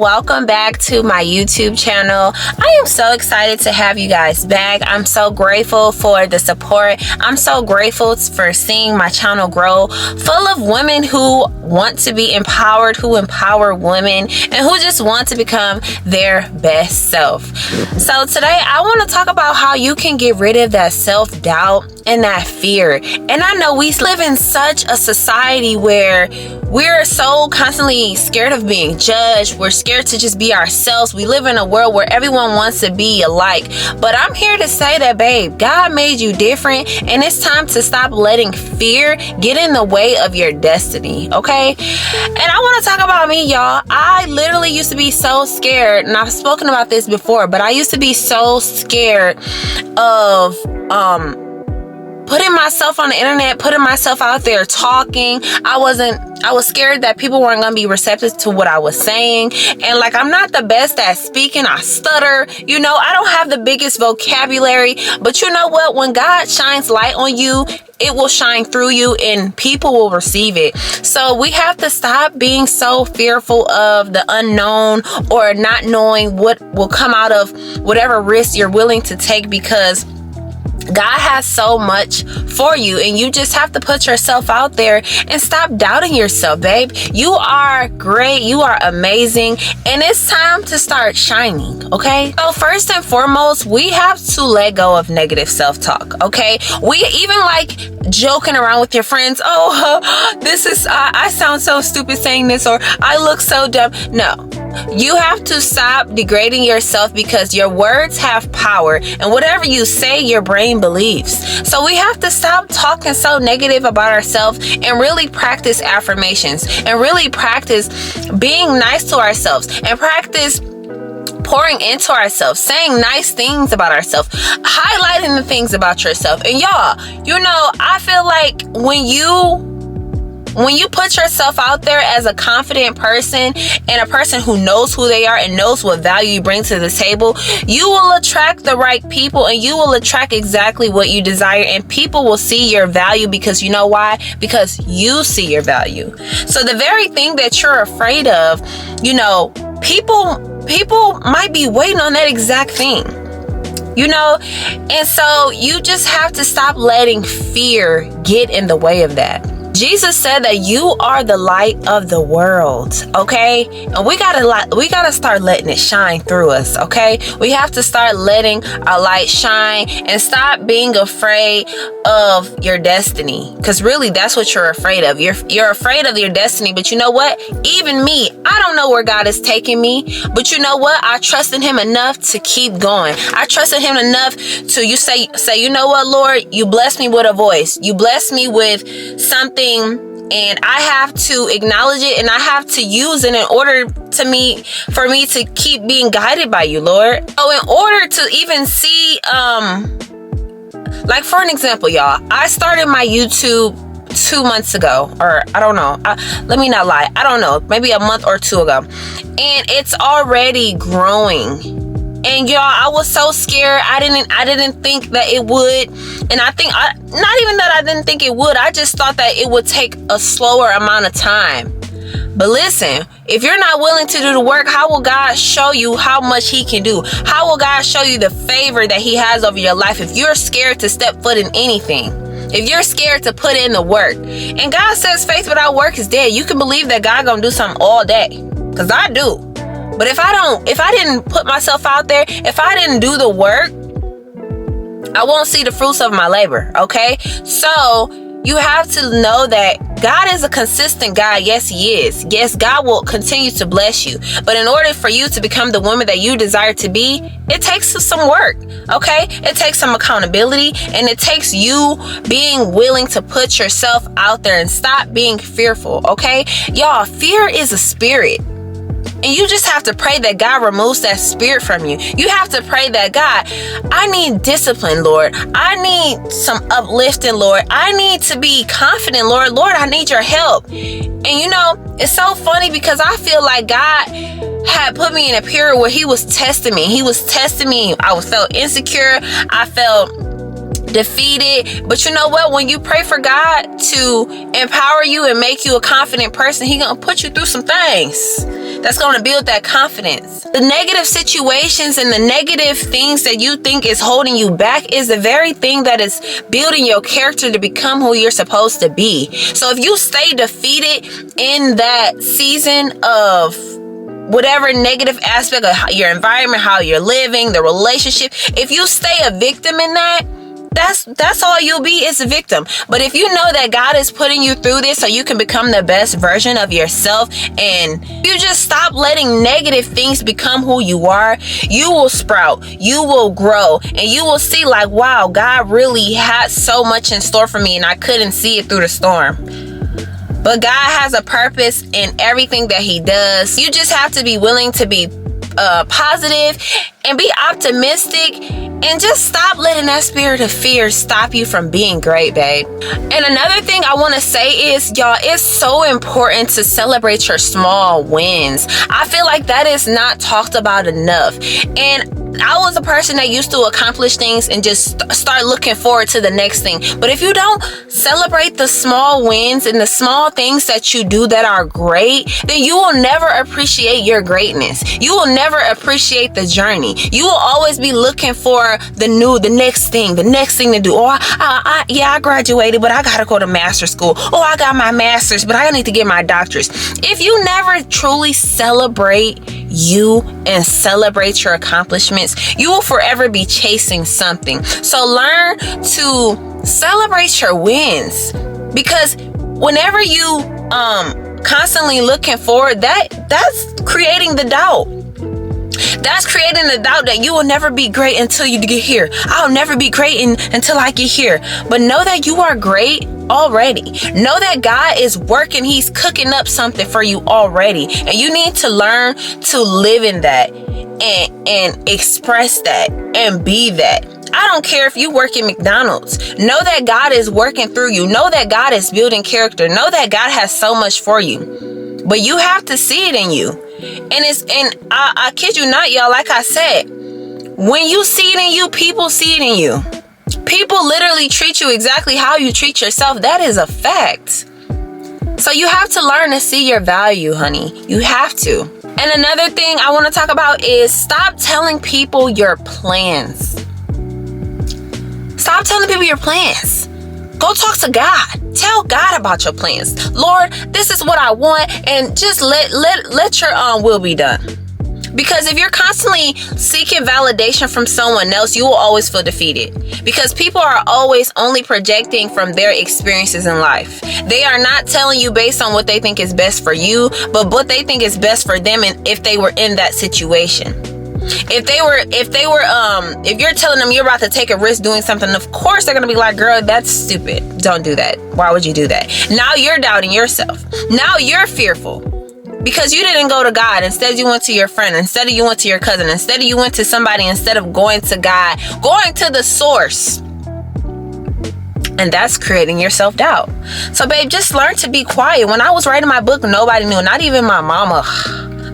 welcome back to my YouTube channel. I am so excited to have you guys back. I'm so grateful for the support. I'm so grateful for seeing my channel grow, full of women who want to be empowered, who empower women, and who just want to become their best self. So today I want to talk about how you can get rid of that self-doubt and that fear. And I know we live in such a society where we're so constantly scared of being judged. We're scared to just be ourselves. We live in a world where everyone wants to be alike. But I'm here to say that, babe, God made you different, and it's time to stop letting fear get in the way of your destiny, okay? And I want to talk about me, y'all. I literally used to be so scared, and I've spoken about this before, but I used to be so scared of putting myself on the internet, putting myself out there talking. I was scared that people weren't going to be receptive to what I was saying. And like, I'm not the best at speaking. I stutter. You know, I don't have the biggest vocabulary. But you know what? When God shines light on you, it will shine through you and people will receive it. So we have to stop being so fearful of the unknown or not knowing what will come out of whatever risk you're willing to take, because God has so much for you, and you just have to put yourself out there and stop doubting yourself, babe. You are great. You are amazing. And it's time to start shining, okay? So first and foremost, we have to let go of negative self-talk, okay? We even like joking around with your friends. Oh, this is, I sound so stupid saying this, or I look so dumb. No. You have to stop degrading yourself, because your words have power, and whatever you say, your brain believes. So we have to stop talking so negative about ourselves and really practice affirmations, and really practice being nice to ourselves, and practice pouring into ourselves, saying nice things about ourselves, highlighting the things about yourself. And y'all, you know, I feel like when you put yourself out there as a confident person, and a person who knows who they are and knows what value you bring to the table, you will attract the right people, and you will attract exactly what you desire, and people will see your value, because you know why? Because you see your value. So the very thing that you're afraid of, you know, people might be waiting on that exact thing. You know, and so you just have to stop letting fear get in the way of that. Jesus said that you are the light of the world, okay? And we gotta start letting it shine through us, okay? We have to start letting our light shine and stop being afraid of your destiny, because really that's what you're afraid of. You're afraid of your destiny. But you know what? Even me, I don't know where God is taking me, but you know what? I trust in Him enough to keep going. I trust in Him enough to say, you know what, Lord, you blessed me with a voice. You blessed me with something, and I have to acknowledge it, and I have to use it in order for me to keep being guided by you, Lord. So in order to even see, like for an example, y'all, I started my YouTube 2 months ago, or I don't know. Let me not lie. I don't know. Maybe a month or two ago. And it's already growing. And y'all, I was so scared. I didn't think that it would. And not even that I didn't think it would. I just thought that it would take a slower amount of time. But listen, if you're not willing to do the work, how will God show you how much He can do? How will God show you the favor that He has over your life if you're scared to step foot in anything? If you're scared to put in the work? And God says faith without work is dead. You can believe that God gonna do something all day, because I do. But if I didn't put myself out there, if I didn't do the work, I won't see the fruits of my labor, okay? So you have to know that God is a consistent God. Yes, He is. Yes, God will continue to bless you. But in order for you to become the woman that you desire to be, it takes some work, okay? It takes some accountability, and it takes you being willing to put yourself out there and stop being fearful, okay? Y'all, fear is a spirit. And you just have to pray that God removes that spirit from you. You have to pray that, God, I need discipline, Lord. I need some uplifting, Lord. I need to be confident, Lord. Lord, I need your help. And you know, it's so funny, because I feel like God had put me in a period where He was testing me. He was testing me. I felt insecure. I felt defeated. But you know what? When you pray for God to empower you and make you a confident person, He gonna put you through some things. That's going to build that confidence. The negative situations and the negative things that you think is holding you back is the very thing that is building your character to become who you're supposed to be. So if you stay defeated in that season of whatever negative aspect of your environment, how you're living, the relationship, if you stay a victim in that, that's all you'll be, is a victim. But if you know that God is putting you through this so you can become the best version of yourself, and you just stop letting negative things become who you are, you will sprout, you will grow, and you will see like, wow, God really had so much in store for me and I couldn't see it through the storm. But God has a purpose in everything that he does. You just have to be willing to be positive and be optimistic, and just stop letting that spirit of fear stop you from being great, babe. And another thing I want to say is, y'all, it's so important to celebrate your small wins. I feel like that is not talked about enough. And I was a person that used to accomplish things and just start looking forward to the next thing. But if you don't celebrate the small wins and the small things that you do that are great, then you will never appreciate your greatness. You will never appreciate the journey. You will always be looking for the next thing to do. Oh, I graduated, but I gotta go to master's school. Oh, I got my master's, but I need to get my doctorate. If you never truly celebrate you and celebrate your accomplishments, you will forever be chasing something. So learn to celebrate your wins, because whenever you constantly looking forward, that's creating the doubt. That's creating the doubt that you will never be great until you get here. I'll never be great until I get here. But know that you are great already. Know that God is working. He's cooking up something for you already. And you need to learn to live in that and express that and be that. I don't care if you work at McDonald's. Know that God is working through you. Know that God is building character. Know that God has so much for you. But you have to see it in you. And I kid you not, y'all, like I said, when you see it in you, people see it in you. People literally treat you exactly how you treat yourself. That is a fact. So you have to learn to see your value, honey. You have to. And another thing I want to talk about is stop telling people your plans. Stop telling people your plans. Go talk to God. Tell God about your plans. Lord, this is what I want, and just let your will be done. Because if you're constantly seeking validation from someone else, you will always feel defeated. Because people are always only projecting from their experiences in life. They are not telling you based on what they think is best for you, but what they think is best for them, and if they were in that situation. If you're telling them you're about to take a risk doing something, of course they're going to be like, girl, that's stupid. Don't do that. Why would you do that? Now you're doubting yourself. Now you're fearful because you didn't go to God. Instead you went to your friend. Instead you went to your cousin. Instead you went to somebody instead of going to God, going to the source. And that's creating your self-doubt. So babe, just learn to be quiet. When I was writing my book, nobody knew, not even my mama.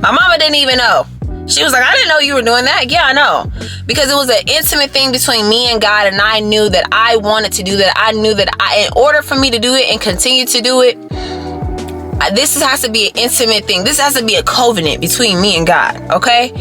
My mama didn't even know. She was like, I didn't know you were doing that. Yeah, I know. Because it was an intimate thing between me and God, and I knew that I wanted to do that. I knew that in order for me to do it and continue to do it, this has to be an intimate thing. This has to be a covenant between me and God, okay?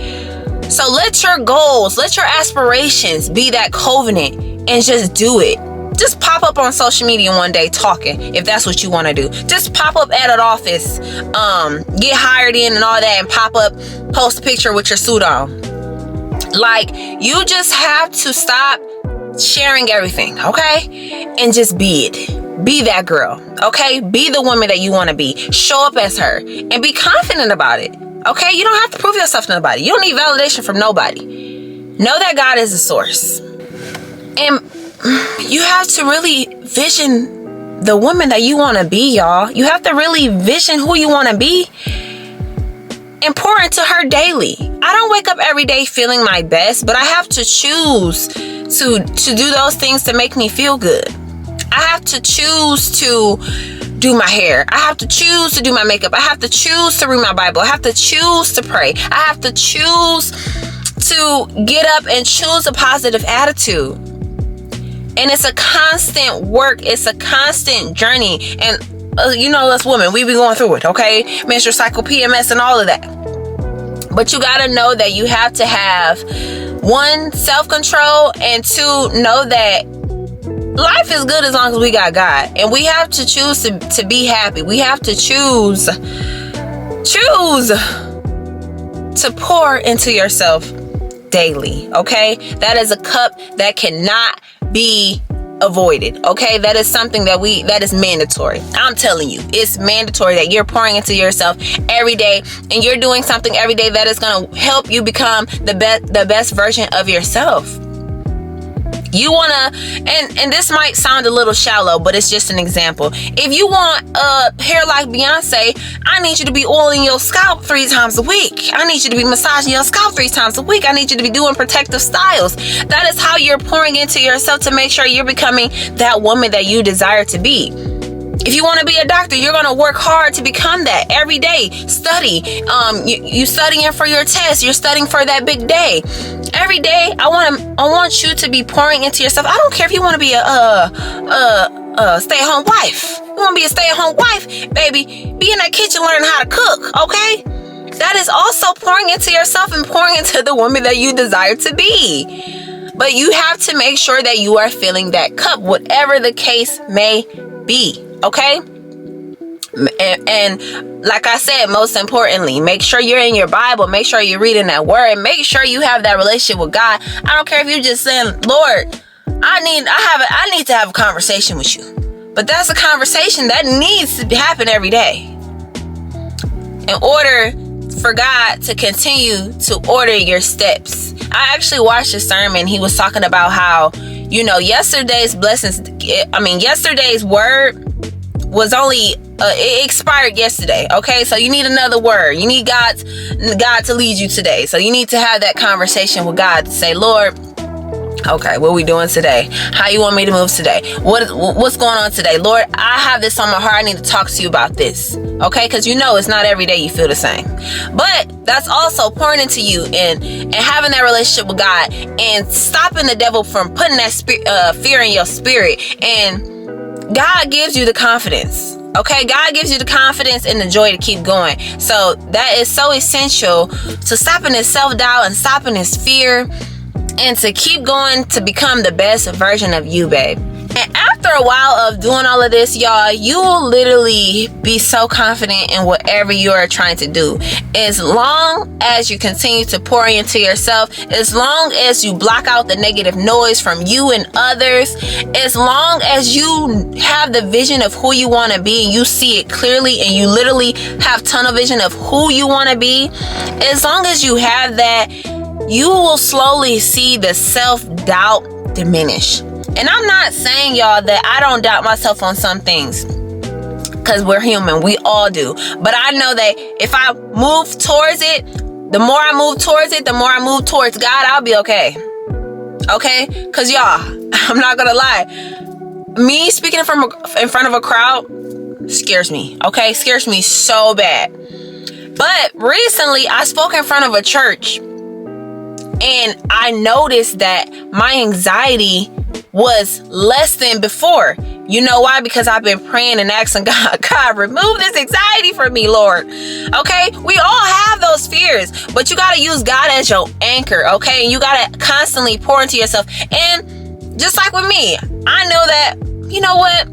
So let your goals, let your aspirations be that covenant, and just do it. Just pop up on social media one day talking, if that's what you want to do. Just pop up at an office, get hired in and all that, and pop up, post a picture with your suit on. Like, you just have to stop sharing everything, okay? And just be it. Be that girl, okay? Be the woman that you want to be. Show up as her and be confident about it, okay? You don't have to prove yourself to nobody. You don't need validation from nobody. Know that God is the source. And you have to really vision the woman that you want to be, y'all. You have to really vision who you want to be and pour into her daily. I don't wake up every day feeling my best, but I have to choose to do those things to make me feel good. I have to choose to do my hair. I have to choose to do my makeup. I have to choose to read my Bible. I have to choose to pray. I have to choose to get up and choose a positive attitude. And it's a constant work. It's a constant journey. And, us women, we be going through it, okay? Menstrual cycle, PMS, and all of that. But you got to know that you have to have, one, self-control, and two, know that life is good as long as we got God. And we have to choose to be happy. We have to choose to pour into yourself daily. Okay? That is a cup that cannot be avoided. Okay? That is something that is mandatory. I'm telling you, it's mandatory that you're pouring into yourself every day, and you're doing something every day that is going to help you become the best version of yourself. You want to, and this might sound a little shallow, but it's just an example. If you want hair like Beyonce, I need you to be oiling your scalp 3 times a week. I need you to be massaging your scalp 3 times a week. I need you to be doing protective styles. That is how you're pouring into yourself to make sure you're becoming that woman that you desire to be. If you want to be a doctor, you're going to work hard to become that every day. Study. You studying for your test. You're studying for that big day. Every day, I want you to be pouring into yourself. I don't care if you want to be a stay-at-home wife. You want to be a stay-at-home wife, baby? Be in that kitchen learning how to cook, okay? That is also pouring into yourself and pouring into the woman that you desire to be. But you have to make sure that you are filling that cup, whatever the case may be. Okay? And like I said, most importantly, make sure you're in your Bible. Make sure you're reading that word. Make sure you have that relationship with God. I don't care if you're just saying, Lord, I need to have a conversation with you. But that's a conversation that needs to happen every day. In order for God to continue to order your steps. I actually watched a sermon. He was talking about how, yesterday's word was only it expired yesterday. Okay, so you need another word. You need God to lead you today. So you need to have that conversation with God to say, Lord, okay, what are we doing today? How you want me to move today? What's going on today? Lord, I have this on my heart. I need to talk to you about this. Okay, because it's not every day you feel the same. But that's also pouring into you and having that relationship with God and stopping the devil from putting that fear in your spirit. And God gives you the confidence. Okay, God gives you the confidence and the joy to keep going. So that is so essential to stopping this self-doubt and stopping this fear and to keep going to become the best version of you, babe. And after a while of doing all of this, y'all, you will literally be so confident in whatever you are trying to do. As long as you continue to pour into yourself, as long as you block out the negative noise from you and others, as long as you have the vision of who you want to be and you see it clearly and you literally have tunnel vision of who you want to be, as long as you have that, you will slowly see the self-doubt diminish. And I'm not saying, y'all, that I don't doubt myself on some things, because we're human. We all do. But I know that if I move towards it, the more I move towards it, the more I move towards God, I'll be okay. Okay? Because, y'all, I'm not going to lie. Me speaking in front of a crowd scares me. Okay? Scares me so bad. But recently, I spoke in front of a church. And I noticed that my anxiety was less than before. You know why? Because I've been praying and asking God, remove this anxiety from me, Lord. Okay? We all have those fears, but you got to use God as your anchor, okay? And you got to constantly pour into yourself. And just like with me, I know that, you know what?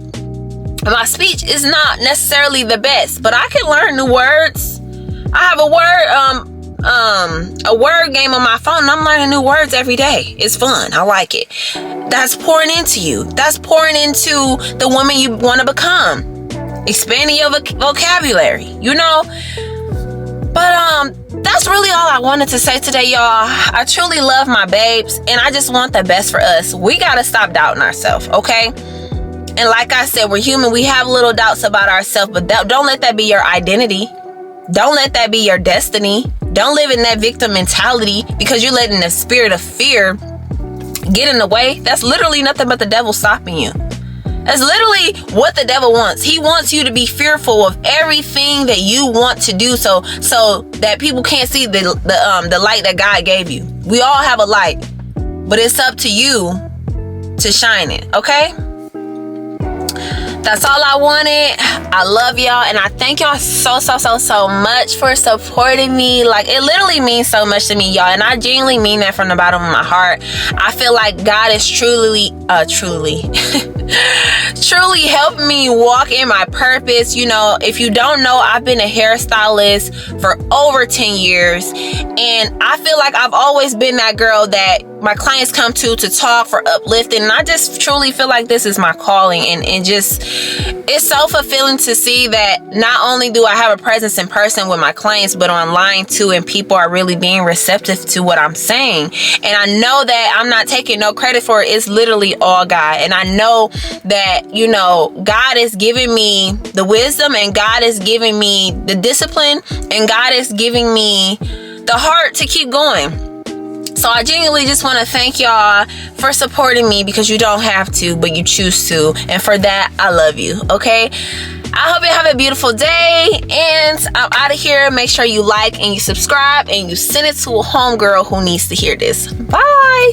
My speech is not necessarily the best, but I can learn new words. I have a word game on my phone, and I'm learning new words every day. It's fun. I like it. That's pouring into you. That's pouring into the woman you want to become. Expanding your vocabulary, But that's really all I wanted to say today, y'all. I truly love my babes, and I just want the best for us. We got to stop doubting ourselves, okay? And like I said, we're human. We have little doubts about ourselves, but don't let that be your identity. Don't let that be your destiny. Don't live in that victim mentality because you're letting the spirit of fear get in the way. That's literally nothing but the devil stopping you. That's literally what the devil wants. He wants you to be fearful of everything that you want to do so that people can't see the light that God gave you. We all have a light, but it's up to you to shine it, okay? That's all I wanted. I love y'all, and I thank y'all so much for supporting me. Like, it literally means so much to me, y'all, and I genuinely mean that from the bottom of my heart. I feel like God is truly helped me walk in my purpose. You know, if you don't know, I've been a hairstylist for over 10 years, and I feel like I've always been that girl that my clients come to talk, for uplifting, and I just truly feel like this is my calling, and just, it's so fulfilling to see that not only do I have a presence in person with my clients, but online too, and people are really being receptive to what I'm saying. And I know that I'm not taking no credit for it. It's literally all God. And I know that, you know, God is giving me the wisdom, and God is giving me the discipline, and God is giving me the heart to keep going. So I genuinely just want to thank y'all for supporting me, because you don't have to, but you choose to. And for that, I love you. Okay? I hope you have a beautiful day, and I'm out of here. Make sure you like and you subscribe and you send it to a homegirl who needs to hear this. Bye.